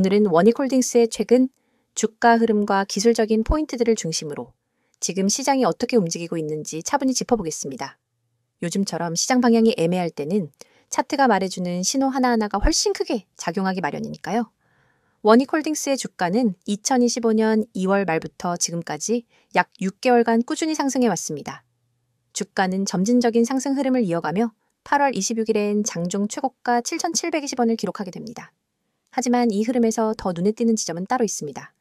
오늘은 원익홀딩스의 최근 주가 흐름과 기술적인 포인트들을 중심으로 지금 시장이 어떻게 움직이고 있는지 차분히 짚어보겠습니다. 요즘처럼 시장 방향이 애매할 때는 차트가 말해주는 신호 하나하나가 훨씬 크게 작용하기 마련이니까요. 원익홀딩스의 주가는 2025년 2월 말부터 지금까지 약 6개월간 꾸준히 상승해 왔습니다. 주가는 점진적인 상승 흐름을 이어가며 8월 26일엔 장중 최고가 7,720원을 기록하게 됩니다. 하지만 이 흐름에서 더 눈에 띄는 지점은 따로 있습니다.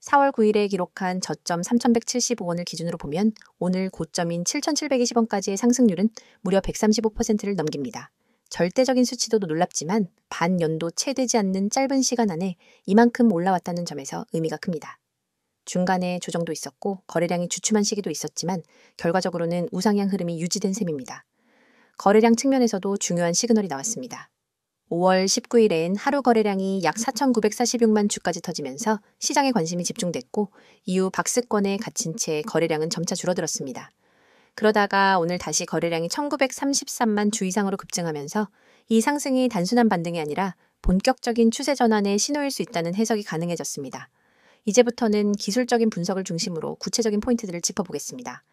4월 9일에 기록한 저점 3,175원을 기준으로 보면 오늘 고점인 7,720원까지의 상승률은 무려 135%를 넘깁니다. 절대적인 수치도 놀랍지만 반년도 채 되지 않는 짧은 시간 안에 이만큼 올라왔다는 점에서 의미가 큽니다. 중간에 조정도 있었고 거래량이 주춤한 시기도 있었지만 결과적으로는 우상향 흐름이 유지된 셈입니다. 거래량 측면에서도 중요한 시그널이 나왔습니다. 5월 19일엔 하루 거래량이 약 4,946만 주까지 터지면서 시장에 관심이 집중됐고 이후 박스권에 갇힌 채 거래량은 점차 줄어들었습니다. 그러다가 오늘 다시 거래량이 1,933만 주 이상으로 급증하면서 이 상승이 단순한 반등이 아니라 본격적인 추세 전환의 신호일 수 있다는 해석이 가능해졌습니다. 이제부터는 기술적인 분석을 중심으로 구체적인 포인트들을 짚어보겠습니다.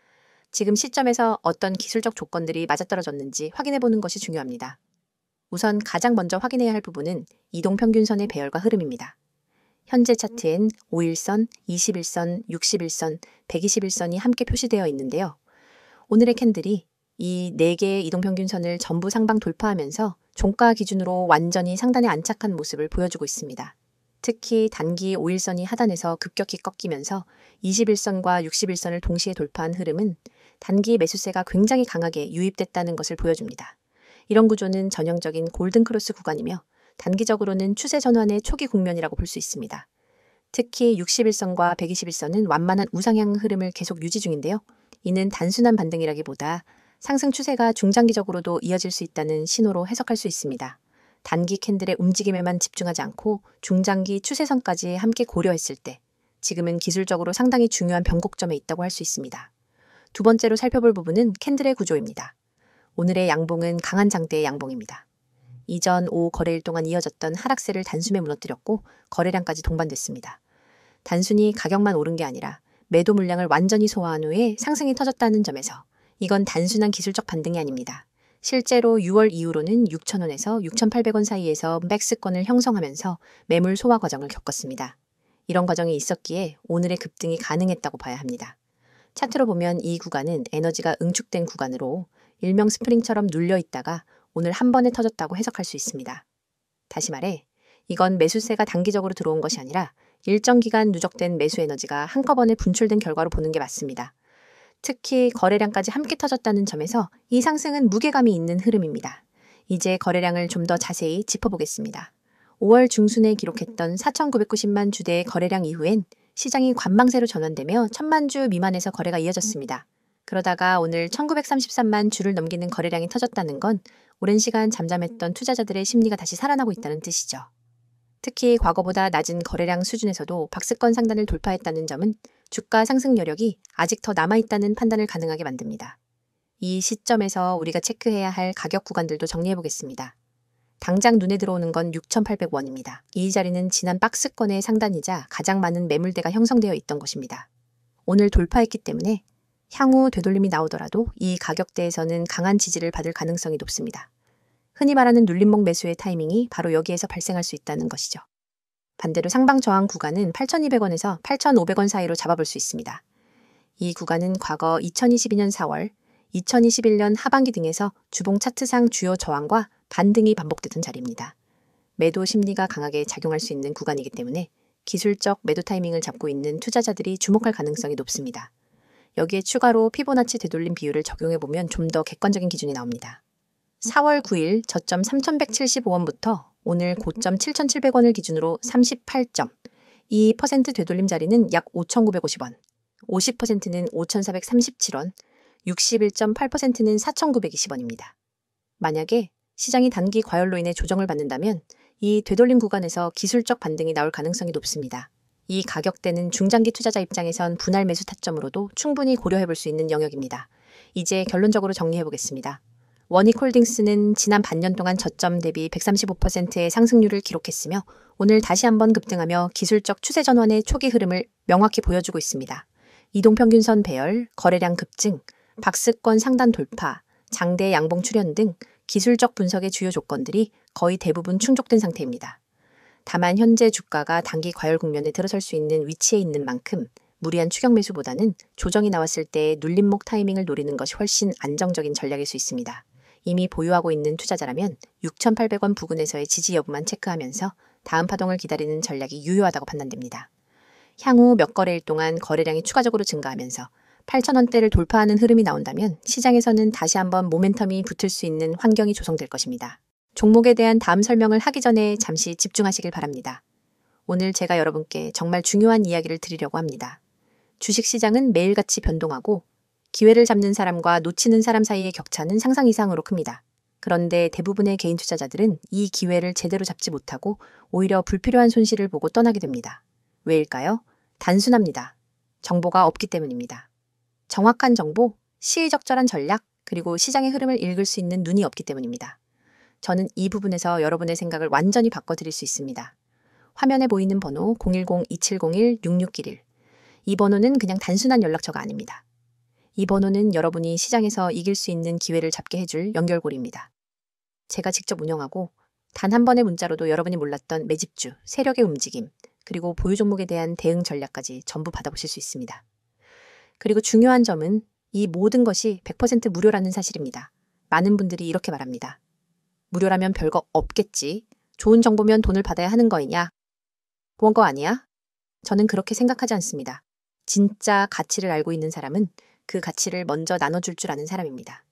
지금 시점에서 어떤 기술적 조건들이 맞아떨어졌는지 확인해보는 것이 중요합니다. 우선 가장 먼저 확인해야 할 부분은 이동평균선의 배열과 흐름입니다. 현재 차트엔 5일선, 21선, 61선, 121선이 함께 표시되어 있는데요. 오늘의 캔들이 이 4개의 이동평균선을 전부 상방 돌파하면서 종가 기준으로 완전히 상단에 안착한 모습을 보여주고 있습니다. 특히 단기 5일선이 하단에서 급격히 꺾이면서 21선과 61선을 동시에 돌파한 흐름은 단기 매수세가 굉장히 강하게 유입됐다는 것을 보여줍니다. 이런 구조는 전형적인 골든크로스 구간이며 단기적으로는 추세 전환의 초기 국면이라고 볼 수 있습니다. 특히 61선과 121선은 완만한 우상향 흐름을 계속 유지 중인데요. 이는 단순한 반등이라기보다 상승 추세가 중장기적으로도 이어질 수 있다는 신호로 해석할 수 있습니다. 단기 캔들의 움직임에만 집중하지 않고 중장기 추세선까지 함께 고려했을 때 지금은 기술적으로 상당히 중요한 변곡점에 있다고 할 수 있습니다. 두 번째로 살펴볼 부분은 캔들의 구조입니다. 오늘의 양봉은 강한 장대의 양봉입니다. 이전 5거래일 동안 이어졌던 하락세를 단숨에 무너뜨렸고 거래량까지 동반됐습니다. 단순히 가격만 오른 게 아니라 매도 물량을 완전히 소화한 후에 상승이 터졌다는 점에서 이건 단순한 기술적 반등이 아닙니다. 실제로 6월 이후로는 6,000원에서 6,800원 사이에서 백스권을 형성하면서 매물 소화 과정을 겪었습니다. 이런 과정이 있었기에 오늘의 급등이 가능했다고 봐야 합니다. 차트로 보면 이 구간은 에너지가 응축된 구간으로 일명 스프링처럼 눌려 있다가 오늘 한 번에 터졌다고 해석할 수 있습니다. 다시 말해 이건 매수세가 단기적으로 들어온 것이 아니라 일정 기간 누적된 매수 에너지가 한꺼번에 분출된 결과로 보는 게 맞습니다. 특히 거래량까지 함께 터졌다는 점에서 이 상승은 무게감이 있는 흐름입니다. 이제 거래량을 좀 더 자세히 짚어보겠습니다. 5월 중순에 기록했던 4,990만 주대의 거래량 이후엔 시장이 관망세로 전환되며 1,000만 주 미만에서 거래가 이어졌습니다. 그러다가 오늘 1,933만 주를 넘기는 거래량이 터졌다는 건 오랜 시간 잠잠했던 투자자들의 심리가 다시 살아나고 있다는 뜻이죠. 특히 과거보다 낮은 거래량 수준에서도 박스권 상단을 돌파했다는 점은 주가 상승 여력이 아직 더 남아있다는 판단을 가능하게 만듭니다. 이 시점에서 우리가 체크해야 할 가격 구간들도 정리해보겠습니다. 당장 눈에 들어오는 건 6,800원입니다. 이 자리는 지난 박스권의 상단이자 가장 많은 매물대가 형성되어 있던 곳입니다. 오늘 돌파했기 때문에 향후 되돌림이 나오더라도 이 가격대에서는 강한 지지를 받을 가능성이 높습니다. 흔히 말하는 눌림목 매수의 타이밍이 바로 여기에서 발생할 수 있다는 것이죠. 반대로 상방 저항 구간은 8,200원에서 8,500원 사이로 잡아볼 수 있습니다. 이 구간은 과거 2022년 4월, 2021년 하반기 등에서 주봉 차트상 주요 저항과 반등이 반복되던 자리입니다. 매도 심리가 강하게 작용할 수 있는 구간이기 때문에 기술적 매도 타이밍을 잡고 있는 투자자들이 주목할 가능성이 높습니다. 여기에 추가로 피보나치 되돌림 비율을 적용해보면 좀 더 객관적인 기준이 나옵니다. 4월 9일 저점 3,175원부터 오늘 고점 7,700원을 기준으로 38점, 2% 되돌림 자리는 약 5,950원, 50%는 5,437원, 61.8%는 4,920원입니다. 만약에 시장이 단기 과열로 인해 조정을 받는다면 이 되돌림 구간에서 기술적 반등이 나올 가능성이 높습니다. 이 가격대는 중장기 투자자 입장에선 분할 매수 타점으로도 충분히 고려해볼 수 있는 영역입니다. 이제 결론적으로 정리해보겠습니다. 원익홀딩스는 지난 반년 동안 저점 대비 135%의 상승률을 기록했으며 오늘 다시 한번 급등하며 기술적 추세 전환의 초기 흐름을 명확히 보여주고 있습니다. 이동평균선 배열, 거래량 급증, 박스권 상단 돌파, 장대 양봉 출현 등 기술적 분석의 주요 조건들이 거의 대부분 충족된 상태입니다. 다만 현재 주가가 단기 과열 국면에 들어설 수 있는 위치에 있는 만큼 무리한 추격 매수보다는 조정이 나왔을 때 눌림목 타이밍을 노리는 것이 훨씬 안정적인 전략일 수 있습니다. 이미 보유하고 있는 투자자라면 6,800원 부근에서의 지지 여부만 체크하면서 다음 파동을 기다리는 전략이 유효하다고 판단됩니다. 향후 몇 거래일 동안 거래량이 추가적으로 증가하면서 8,000원대를 돌파하는 흐름이 나온다면 시장에서는 다시 한번 모멘텀이 붙을 수 있는 환경이 조성될 것입니다. 종목에 대한 다음 설명을 하기 전에 잠시 집중하시길 바랍니다. 오늘 제가 여러분께 정말 중요한 이야기를 드리려고 합니다. 주식시장은 매일같이 변동하고 기회를 잡는 사람과 놓치는 사람 사이의 격차는 상상 이상으로 큽니다. 그런데 대부분의 개인 투자자들은 이 기회를 제대로 잡지 못하고 오히려 불필요한 손실을 보고 떠나게 됩니다. 왜일까요? 단순합니다. 정보가 없기 때문입니다. 정확한 정보, 시의적절한 전략, 그리고 시장의 흐름을 읽을 수 있는 눈이 없기 때문입니다. 저는 이 부분에서 여러분의 생각을 완전히 바꿔드릴 수 있습니다. 화면에 보이는 번호 010-2701-6611. 이 번호는 그냥 단순한 연락처가 아닙니다. 이 번호는 여러분이 시장에서 이길 수 있는 기회를 잡게 해줄 연결고리입니다. 제가 직접 운영하고 단 한 번의 문자로도 여러분이 몰랐던 매집주, 세력의 움직임, 그리고 보유 종목에 대한 대응 전략까지 전부 받아보실 수 있습니다. 그리고 중요한 점은 이 모든 것이 100% 무료라는 사실입니다. 많은 분들이 이렇게 말합니다. 무료라면 별거 없겠지. 좋은 정보면 돈을 받아야 하는 거이냐? 그런 거 아니야? 저는 그렇게 생각하지 않습니다. 진짜 가치를 알고 있는 사람은 그 가치를 먼저 나눠줄 줄 아는 사람입니다.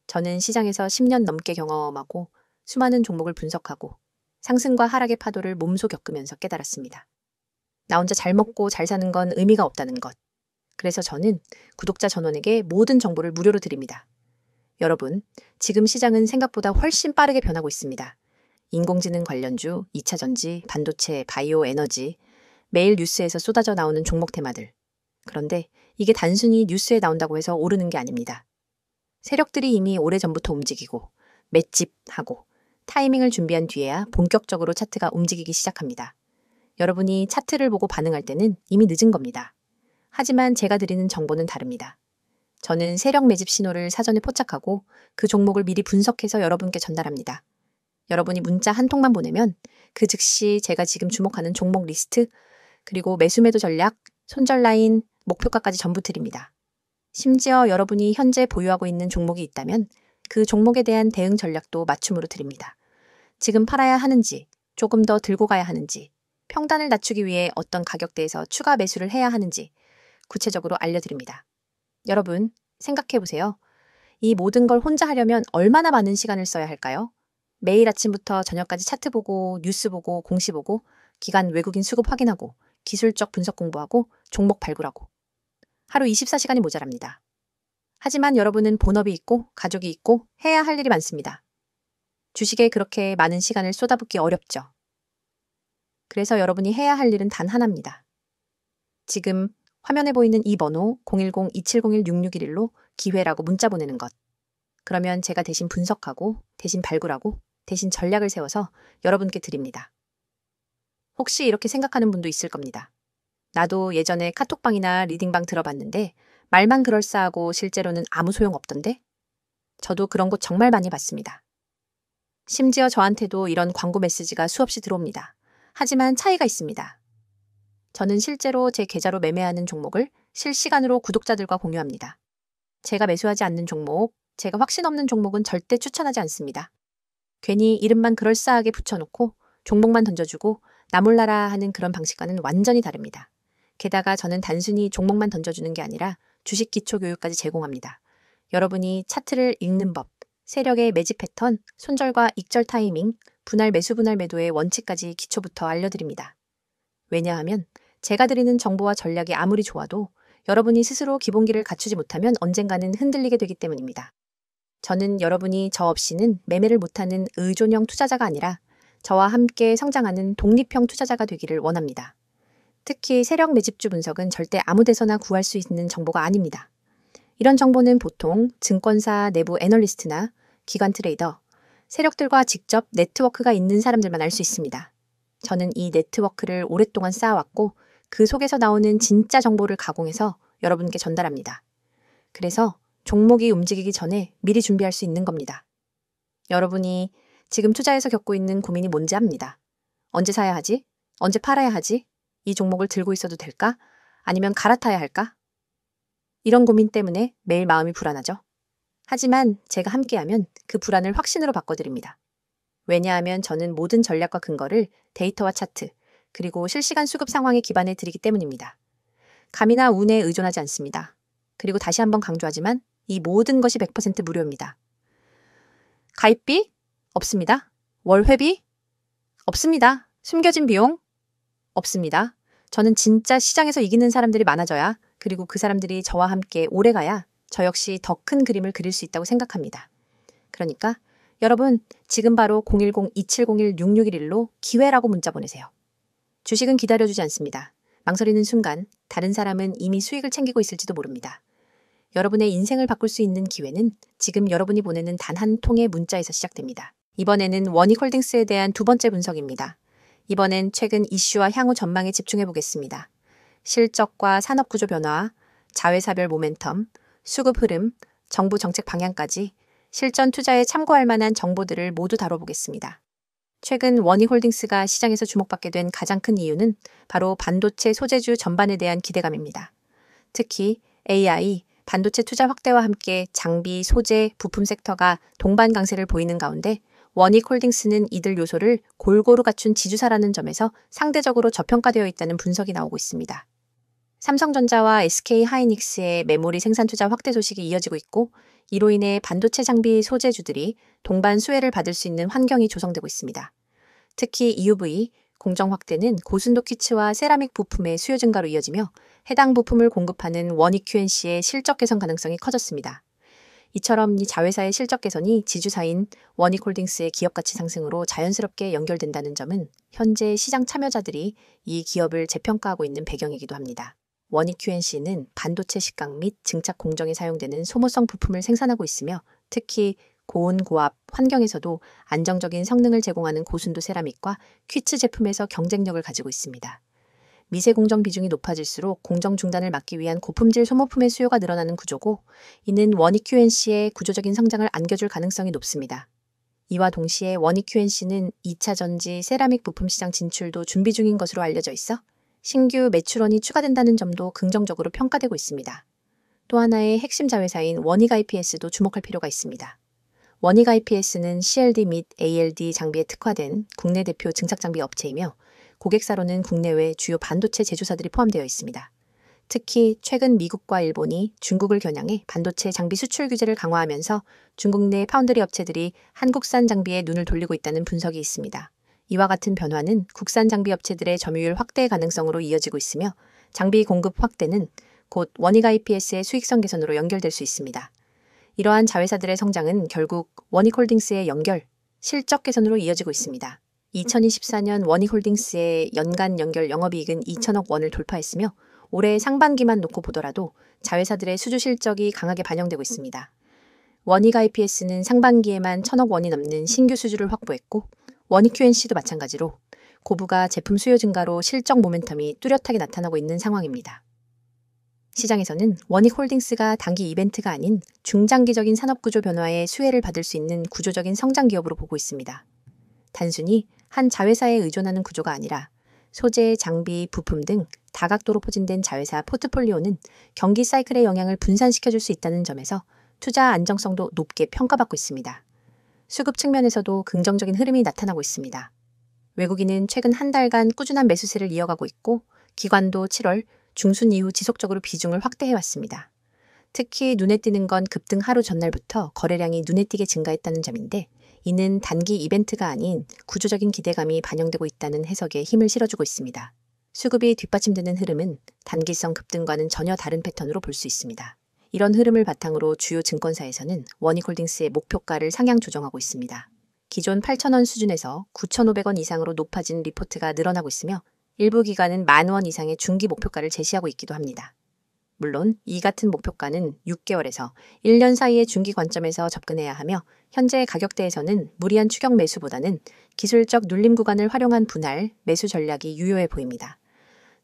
저는 시장에서 10년 넘게 경험하고 수많은 종목을 분석하고 상승과 하락의 파도를 몸소 겪으면서 깨달았습니다. 나 혼자 잘 먹고 잘 사는 건 의미가 없다는 것. 그래서 저는 구독자 전원에게 모든 정보를 무료로 드립니다. 여러분, 지금 시장은 생각보다 훨씬 빠르게 변하고 있습니다. 인공지능 관련주, 2차 전지, 반도체, 바이오 에너지, 매일 뉴스에서 쏟아져 나오는 종목 테마들. 그런데 이게 단순히 뉴스에 나온다고 해서 오르는 게 아닙니다. 세력들이 이미 오래전부터 움직이고 맷집하고 타이밍을 준비한 뒤에야 본격적으로 차트가 움직이기 시작합니다. 여러분이 차트를 보고 반응할 때는 이미 늦은 겁니다. 하지만 제가 드리는 정보는 다릅니다. 저는 세력 매집 신호를 사전에 포착하고 그 종목을 미리 분석해서 여러분께 전달합니다. 여러분이 문자 한 통만 보내면 그 즉시 제가 지금 주목하는 종목 리스트, 그리고 매수 매도 전략, 손절 라인, 목표가까지 전부 드립니다. 심지어 여러분이 현재 보유하고 있는 종목이 있다면 그 종목에 대한 대응 전략도 맞춤으로 드립니다. 지금 팔아야 하는지, 조금 더 들고 가야 하는지, 평단을 낮추기 위해 어떤 가격대에서 추가 매수를 해야 하는지 구체적으로 알려드립니다. 여러분, 생각해보세요. 이 모든 걸 혼자 하려면 얼마나 많은 시간을 써야 할까요? 매일 아침부터 저녁까지 차트 보고, 뉴스 보고, 공시 보고, 기관 외국인 수급 확인하고, 기술적 분석 공부하고, 종목 발굴하고. 하루 24시간이 모자랍니다. 하지만 여러분은 본업이 있고, 가족이 있고, 해야 할 일이 많습니다. 주식에 그렇게 많은 시간을 쏟아붓기 어렵죠. 그래서 여러분이 해야 할 일은 단 하나입니다. 지금 화면에 보이는 이 번호 010-2701-6611로 기회라고 문자 보내는 것. 그러면 제가 대신 분석하고, 대신 발굴하고, 대신 전략을 세워서 여러분께 드립니다. 혹시 이렇게 생각하는 분도 있을 겁니다. 나도 예전에 카톡방이나 리딩방 들어봤는데 말만 그럴싸하고 실제로는 아무 소용 없던데? 저도 그런 곳 정말 많이 봤습니다. 심지어 저한테도 이런 광고 메시지가 수없이 들어옵니다. 하지만 차이가 있습니다. 저는 실제로 제 계좌로 매매하는 종목을 실시간으로 구독자들과 공유합니다. 제가 매수하지 않는 종목, 제가 확신 없는 종목은 절대 추천하지 않습니다. 괜히 이름만 그럴싸하게 붙여놓고 종목만 던져주고 나 몰라라 하는 그런 방식과는 완전히 다릅니다. 게다가 저는 단순히 종목만 던져주는 게 아니라 주식 기초 교육까지 제공합니다. 여러분이 차트를 읽는 법, 세력의 매집 패턴, 손절과 익절 타이밍, 분할 매수 분할 매도의 원칙까지 기초부터 알려드립니다. 왜냐하면 제가 드리는 정보와 전략이 아무리 좋아도 여러분이 스스로 기본기를 갖추지 못하면 언젠가는 흔들리게 되기 때문입니다. 저는 여러분이 저 없이는 매매를 못하는 의존형 투자자가 아니라 저와 함께 성장하는 독립형 투자자가 되기를 원합니다. 특히 세력 매집주 분석은 절대 아무 데서나 구할 수 있는 정보가 아닙니다. 이런 정보는 보통 증권사 내부 애널리스트나 기관 트레이더, 세력들과 직접 네트워크가 있는 사람들만 알 수 있습니다. 저는 이 네트워크를 오랫동안 쌓아왔고 그 속에서 나오는 진짜 정보를 가공해서 여러분께 전달합니다. 그래서 종목이 움직이기 전에 미리 준비할 수 있는 겁니다. 여러분이 지금 투자에서 겪고 있는 고민이 뭔지 압니다. 언제 사야 하지? 언제 팔아야 하지? 이 종목을 들고 있어도 될까? 아니면 갈아타야 할까? 이런 고민 때문에 매일 마음이 불안하죠. 하지만 제가 함께하면 그 불안을 확신으로 바꿔드립니다. 왜냐하면 저는 모든 전략과 근거를 데이터와 차트, 그리고 실시간 수급 상황에 기반해 드리기 때문입니다. 감이나 운에 의존하지 않습니다. 그리고 다시 한번 강조하지만 이 모든 것이 100% 무료입니다. 가입비? 없습니다. 월회비? 없습니다. 숨겨진 비용? 없습니다. 저는 진짜 시장에서 이기는 사람들이 많아져야, 그리고 그 사람들이 저와 함께 오래가야 저 역시 더 큰 그림을 그릴 수 있다고 생각합니다. 그러니까 여러분 지금 바로 010-2701-6611로 기회라고 문자 보내세요. 주식은 기다려주지 않습니다. 망설이는 순간 다른 사람은 이미 수익을 챙기고 있을지도 모릅니다. 여러분의 인생을 바꿀 수 있는 기회는 지금 여러분이 보내는 단 한 통의 문자에서 시작됩니다. 이번에는 원익홀딩스에 대한 두 번째 분석입니다. 이번엔 최근 이슈와 향후 전망에 집중해 보겠습니다. 실적과 산업구조 변화, 자회사별 모멘텀, 수급 흐름, 정부 정책 방향까지 실전 투자에 참고할 만한 정보들을 모두 다뤄보겠습니다. 최근 원익홀딩스가 시장에서 주목받게 된 가장 큰 이유는 바로 반도체 소재주 전반에 대한 기대감입니다. 특히 AI, 반도체 투자 확대와 함께 장비, 소재, 부품 섹터가 동반 강세를 보이는 가운데 원익홀딩스는 이들 요소를 골고루 갖춘 지주사라는 점에서 상대적으로 저평가되어 있다는 분석이 나오고 있습니다. 삼성전자와 SK하이닉스의 메모리 생산 투자 확대 소식이 이어지고 있고 이로 인해 반도체 장비 소재주들이 동반 수혜를 받을 수 있는 환경이 조성되고 있습니다. 특히 EUV, 공정 확대는 고순도 퀴츠와 세라믹 부품의 수요 증가로 이어지며 해당 부품을 공급하는 원익 QNC의 실적 개선 가능성이 커졌습니다. 이처럼 이 자회사의 실적 개선이 지주사인 원익홀딩스의 기업가치 상승으로 자연스럽게 연결된다는 점은 현재 시장 참여자들이 이 기업을 재평가하고 있는 배경이기도 합니다. 원익 QNC는 반도체 식강 및 증착 공정에 사용되는 소모성 부품을 생산하고 있으며 특히 고온 고압 환경에서도 안정적인 성능을 제공하는 고순도 세라믹과 퀴츠 제품에서 경쟁력을 가지고 있습니다. 미세 공정 비중이 높아질수록 공정 중단을 막기 위한 고품질 소모품의 수요가 늘어나는 구조고 이는 원익 QNC의 구조적인 성장을 안겨줄 가능성이 높습니다. 이와 동시에 원익 QNC는 2차 전지 세라믹 부품 시장 진출도 준비 중인 것으로 알려져 있어 신규 매출원이 추가된다는 점도 긍정적으로 평가되고 있습니다. 또 하나의 핵심 자회사인 원익 IPS도 주목할 필요가 있습니다. 원익 IPS는 CLD 및 ALD 장비에 특화된 국내 대표 증착장비 업체이며 고객사로는 국내외 주요 반도체 제조사들이 포함되어 있습니다. 특히 최근 미국과 일본이 중국을 겨냥해 반도체 장비 수출 규제를 강화하면서 중국 내 파운드리 업체들이 한국산 장비에 눈을 돌리고 있다는 분석이 있습니다. 이와 같은 변화는 국산 장비 업체들의 점유율 확대 가능성으로 이어지고 있으며 장비 공급 확대는 곧 원익 IPS의 수익성 개선으로 연결될 수 있습니다. 이러한 자회사들의 성장은 결국 원익홀딩스의 연결, 실적 개선으로 이어지고 있습니다. 2024년 원익홀딩스의 연간 연결 영업이익은 2천억 원을 돌파했으며 올해 상반기만 놓고 보더라도 자회사들의 수주 실적이 강하게 반영되고 있습니다. 원익 IPS는 상반기에만 1천억 원이 넘는 신규 수주를 확보했고 원익 QNC도 마찬가지로 고부가 제품 수요 증가로 실적 모멘텀이 뚜렷하게 나타나고 있는 상황입니다. 시장에서는 원익홀딩스가 단기 이벤트가 아닌 중장기적인 산업구조 변화에 수혜를 받을 수 있는 구조적인 성장 기업으로 보고 있습니다. 단순히 한 자회사에 의존하는 구조가 아니라 소재, 장비, 부품 등 다각도로 포진된 자회사 포트폴리오는 경기 사이클의 영향을 분산시켜줄 수 있다는 점에서 투자 안정성도 높게 평가받고 있습니다. 수급 측면에서도 긍정적인 흐름이 나타나고 있습니다. 외국인은 최근 한 달간 꾸준한 매수세를 이어가고 있고 기관도 7월 중순 이후 지속적으로 비중을 확대해왔습니다. 특히 눈에 띄는 건 급등 하루 전날부터 거래량이 눈에 띄게 증가했다는 점인데 이는 단기 이벤트가 아닌 구조적인 기대감이 반영되고 있다는 해석에 힘을 실어주고 있습니다. 수급이 뒷받침되는 흐름은 단기성 급등과는 전혀 다른 패턴으로 볼 수 있습니다. 이런 흐름을 바탕으로 주요 증권사에서는 원익홀딩스의 목표가를 상향 조정하고 있습니다. 기존 8,000원 수준에서 9,500원 이상으로 높아진 리포트가 늘어나고 있으며 일부 기관은 10,000원 이상의 중기 목표가를 제시하고 있기도 합니다. 물론 이 같은 목표가는 6개월에서 1년 사이의 중기 관점에서 접근해야 하며 현재 가격대에서는 무리한 추격 매수보다는 기술적 눌림 구간을 활용한 분할, 매수 전략이 유효해 보입니다.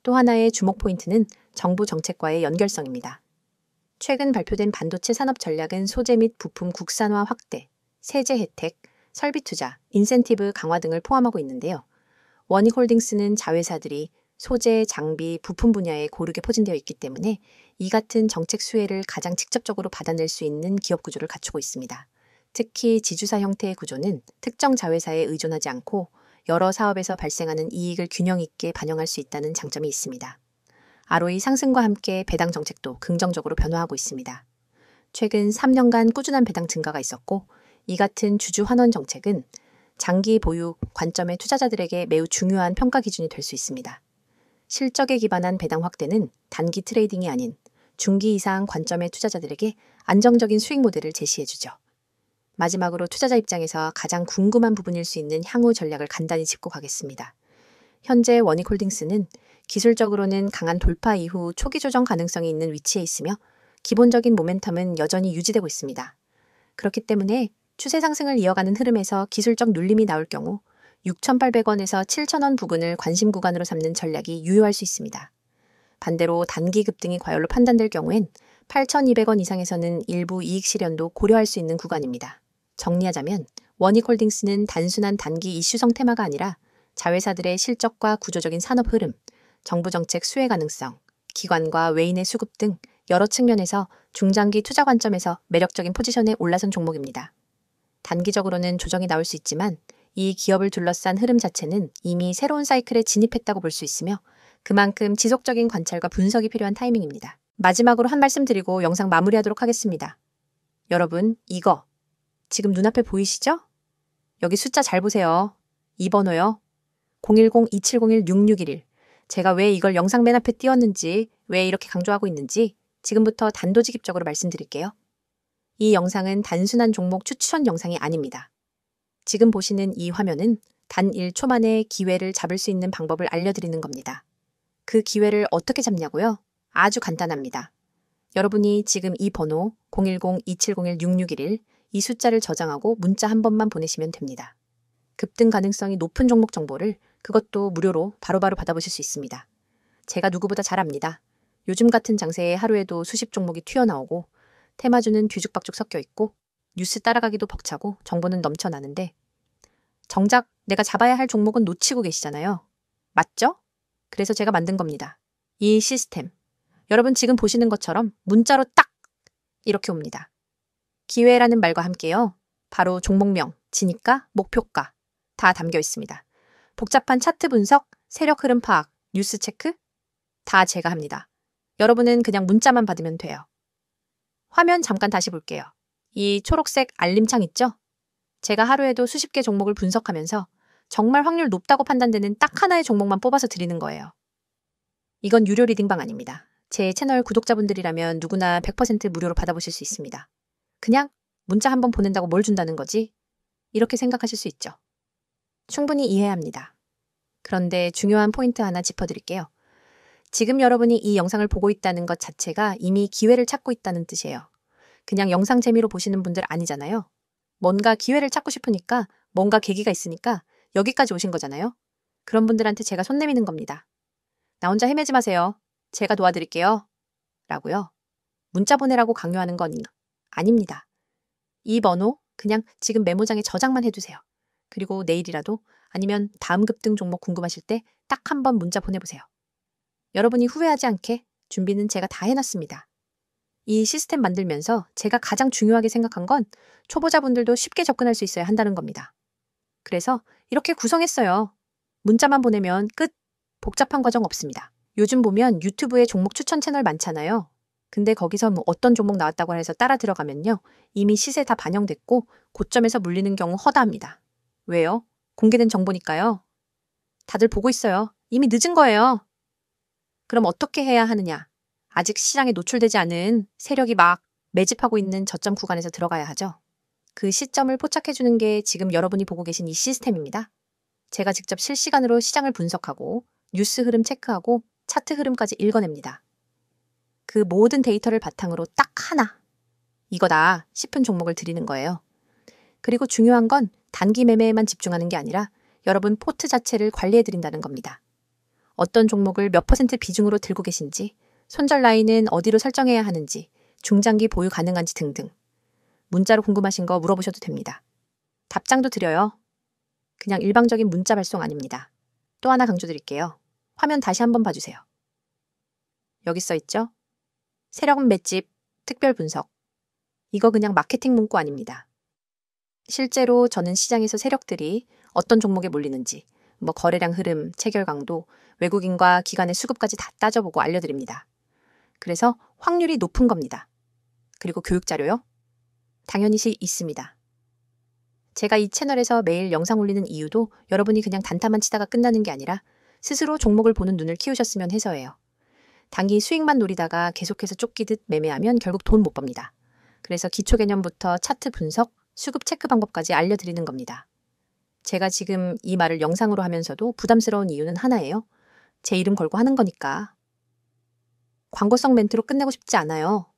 또 하나의 주목 포인트는 정부 정책과의 연결성입니다. 최근 발표된 반도체 산업 전략은 소재 및 부품 국산화 확대, 세제 혜택, 설비 투자, 인센티브 강화 등을 포함하고 있는데요. 원익홀딩스는 자회사들이 소재, 장비, 부품 분야에 고르게 포진되어 있기 때문에 이 같은 정책 수혜를 가장 직접적으로 받아낼 수 있는 기업 구조를 갖추고 있습니다. 특히 지주사 형태의 구조는 특정 자회사에 의존하지 않고 여러 사업에서 발생하는 이익을 균형 있게 반영할 수 있다는 장점이 있습니다. ROE 상승과 함께 배당 정책도 긍정적으로 변화하고 있습니다. 최근 3년간 꾸준한 배당 증가가 있었고 이 같은 주주 환원 정책은 장기 보유 관점의 투자자들에게 매우 중요한 평가 기준이 될 수 있습니다. 실적에 기반한 배당 확대는 단기 트레이딩이 아닌 중기 이상 관점의 투자자들에게 안정적인 수익 모델을 제시해주죠. 마지막으로 투자자 입장에서 가장 궁금한 부분일 수 있는 향후 전략을 간단히 짚고 가겠습니다. 현재 원익홀딩스는 기술적으로는 강한 돌파 이후 초기 조정 가능성이 있는 위치에 있으며 기본적인 모멘텀은 여전히 유지되고 있습니다. 그렇기 때문에 추세 상승을 이어가는 흐름에서 기술적 눌림이 나올 경우 6,800원에서 7,000원 부근을 관심 구간으로 삼는 전략이 유효할 수 있습니다. 반대로 단기 급등이 과열로 판단될 경우엔 8,200원 이상에서는 일부 이익 실현도 고려할 수 있는 구간입니다. 정리하자면 원익홀딩스는 단순한 단기 이슈성 테마가 아니라 자회사들의 실적과 구조적인 산업 흐름, 정부 정책 수혜 가능성, 기관과 외인의 수급 등 여러 측면에서 중장기 투자 관점에서 매력적인 포지션에 올라선 종목입니다. 단기적으로는 조정이 나올 수 있지만 이 기업을 둘러싼 흐름 자체는 이미 새로운 사이클에 진입했다고 볼 수 있으며 그만큼 지속적인 관찰과 분석이 필요한 타이밍입니다. 마지막으로 한 말씀 드리고 영상 마무리하도록 하겠습니다. 여러분, 이거 지금 눈앞에 보이시죠? 여기 숫자 잘 보세요. 이 번호요. 010-2701-6611. 제가 왜 이걸 영상 맨 앞에 띄웠는지, 왜 이렇게 강조하고 있는지 지금부터 단도직입적으로 말씀드릴게요. 이 영상은 단순한 종목 추천 영상이 아닙니다. 지금 보시는 이 화면은 단 1초 만에 기회를 잡을 수 있는 방법을 알려드리는 겁니다. 그 기회를 어떻게 잡냐고요? 아주 간단합니다. 여러분이 지금 이 번호 010-2701-6611 이 숫자를 저장하고 문자 한 번만 보내시면 됩니다. 급등 가능성이 높은 종목 정보를 그것도 무료로 바로바로 받아보실 수 있습니다. 제가 누구보다 잘 압니다. 요즘 같은 장세에 하루에도 수십 종목이 튀어나오고 테마주는 뒤죽박죽 섞여 있고 뉴스 따라가기도 벅차고 정보는 넘쳐나는데 정작 내가 잡아야 할 종목은 놓치고 계시잖아요. 맞죠? 그래서 제가 만든 겁니다. 이 시스템. 여러분 지금 보시는 것처럼 문자로 딱 이렇게 옵니다. 기회라는 말과 함께요. 바로 종목명, 진입가, 목표가 다 담겨 있습니다. 복잡한 차트 분석, 세력 흐름 파악, 뉴스 체크 다 제가 합니다. 여러분은 그냥 문자만 받으면 돼요. 화면 잠깐 다시 볼게요. 이 초록색 알림창 있죠? 제가 하루에도 수십 개 종목을 분석하면서 정말 확률 높다고 판단되는 딱 하나의 종목만 뽑아서 드리는 거예요. 이건 유료 리딩방 아닙니다. 제 채널 구독자분들이라면 누구나 100% 무료로 받아보실 수 있습니다. 그냥 문자 한번 보낸다고 뭘 준다는 거지? 이렇게 생각하실 수 있죠. 충분히 이해합니다. 그런데 중요한 포인트 하나 짚어드릴게요. 지금 여러분이 이 영상을 보고 있다는 것 자체가 이미 기회를 찾고 있다는 뜻이에요. 그냥 영상 재미로 보시는 분들 아니잖아요. 뭔가 기회를 찾고 싶으니까 뭔가 계기가 있으니까 여기까지 오신 거잖아요. 그런 분들한테 제가 손 내미는 겁니다. 나 혼자 헤매지 마세요. 제가 도와드릴게요. 라고요. 문자 보내라고 강요하는 건 아닙니다. 이 번호 그냥 지금 메모장에 저장만 해두세요. 그리고 내일이라도 아니면 다음 급등 종목 궁금하실 때 딱 한 번 문자 보내보세요. 여러분이 후회하지 않게 준비는 제가 다 해놨습니다. 이 시스템 만들면서 제가 가장 중요하게 생각한 건 초보자분들도 쉽게 접근할 수 있어야 한다는 겁니다. 그래서 이렇게 구성했어요. 문자만 보내면 끝! 복잡한 과정 없습니다. 요즘 보면 유튜브에 종목 추천 채널 많잖아요. 근데 거기서 뭐 어떤 종목 나왔다고 해서 따라 들어가면요. 이미 시세 다 반영됐고 고점에서 물리는 경우 허다합니다. 왜요? 공개된 정보니까요. 다들 보고 있어요. 이미 늦은 거예요. 그럼 어떻게 해야 하느냐? 아직 시장에 노출되지 않은 세력이 막 매집하고 있는 저점 구간에서 들어가야 하죠. 그 시점을 포착해주는 게 지금 여러분이 보고 계신 이 시스템입니다. 제가 직접 실시간으로 시장을 분석하고 뉴스 흐름 체크하고 차트 흐름까지 읽어냅니다. 그 모든 데이터를 바탕으로 딱 하나, 이거다 싶은 종목을 드리는 거예요. 그리고 중요한 건 단기 매매에만 집중하는 게 아니라 여러분 포트 자체를 관리해드린다는 겁니다. 어떤 종목을 몇 % 비중으로 들고 계신지, 손절 라인은 어디로 설정해야 하는지, 중장기 보유 가능한지 등등. 문자로 궁금하신 거 물어보셔도 됩니다. 답장도 드려요. 그냥 일방적인 문자 발송 아닙니다. 또 하나 강조드릴게요. 화면 다시 한번 봐주세요. 여기 써있죠? 세력 맷집, 특별 분석. 이거 그냥 마케팅 문구 아닙니다. 실제로 저는 시장에서 세력들이 어떤 종목에 몰리는지, 거래량 흐름, 체결 강도, 외국인과 기관의 수급까지 다 따져보고 알려드립니다. 그래서 확률이 높은 겁니다. 그리고 교육자료요? 당연히 있습니다. 제가 이 채널에서 매일 영상 올리는 이유도 여러분이 그냥 단타만 치다가 끝나는 게 아니라 스스로 종목을 보는 눈을 키우셨으면 해서예요. 단기 수익만 노리다가 계속해서 쫓기듯 매매하면 결국 돈 못 법니다. 그래서 기초 개념부터 차트 분석, 수급 체크 방법까지 알려드리는 겁니다. 제가 지금 이 말을 영상으로 하면서도 부담스러운 이유는 하나예요. 제 이름 걸고 하는 거니까. 광고성 멘트로 끝내고 싶지 않아요.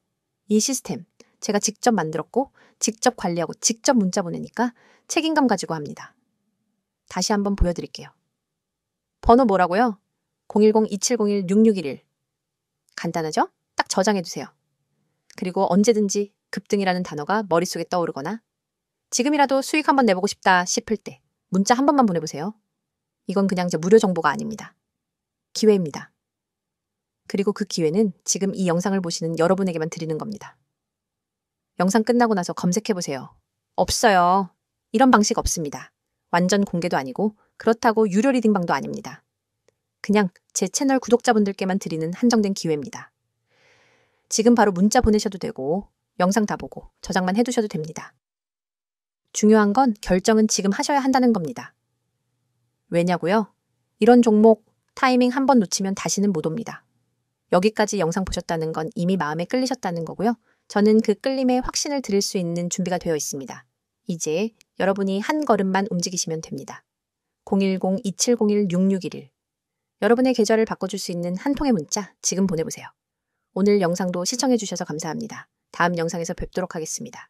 이 시스템 제가 직접 만들었고 직접 관리하고 직접 문자 보내니까 책임감 가지고 합니다. 다시 한번 보여드릴게요. 번호 뭐라고요? 010-2701-6611. 간단하죠? 딱 저장해두세요. 그리고 언제든지 급등이라는 단어가 머릿속에 떠오르거나 지금이라도 수익 한번 내보고 싶다 싶을 때 문자 한 번만 보내보세요. 이건 그냥 무료 정보가 아닙니다. 기회입니다. 그리고 그 기회는 지금 이 영상을 보시는 여러분에게만 드리는 겁니다. 영상 끝나고 나서 검색해보세요. 없어요. 이런 방식 없습니다. 완전 공개도 아니고 그렇다고 유료 리딩방도 아닙니다. 그냥 제 채널 구독자분들께만 드리는 한정된 기회입니다. 지금 바로 문자 보내셔도 되고 영상 다 보고 저장만 해두셔도 됩니다. 중요한 건 결정은 지금 하셔야 한다는 겁니다. 왜냐고요? 이런 종목 타이밍 한 번 놓치면 다시는 못 옵니다. 여기까지 영상 보셨다는 건 이미 마음에 끌리셨다는 거고요. 저는 그 끌림에 확신을 드릴 수 있는 준비가 되어 있습니다. 이제 여러분이 한 걸음만 움직이시면 됩니다. 010-2701-6611. 여러분의 계좌를 바꿔줄 수 있는 한 통의 문자 지금 보내보세요. 오늘 영상도 시청해주셔서 감사합니다. 다음 영상에서 뵙도록 하겠습니다.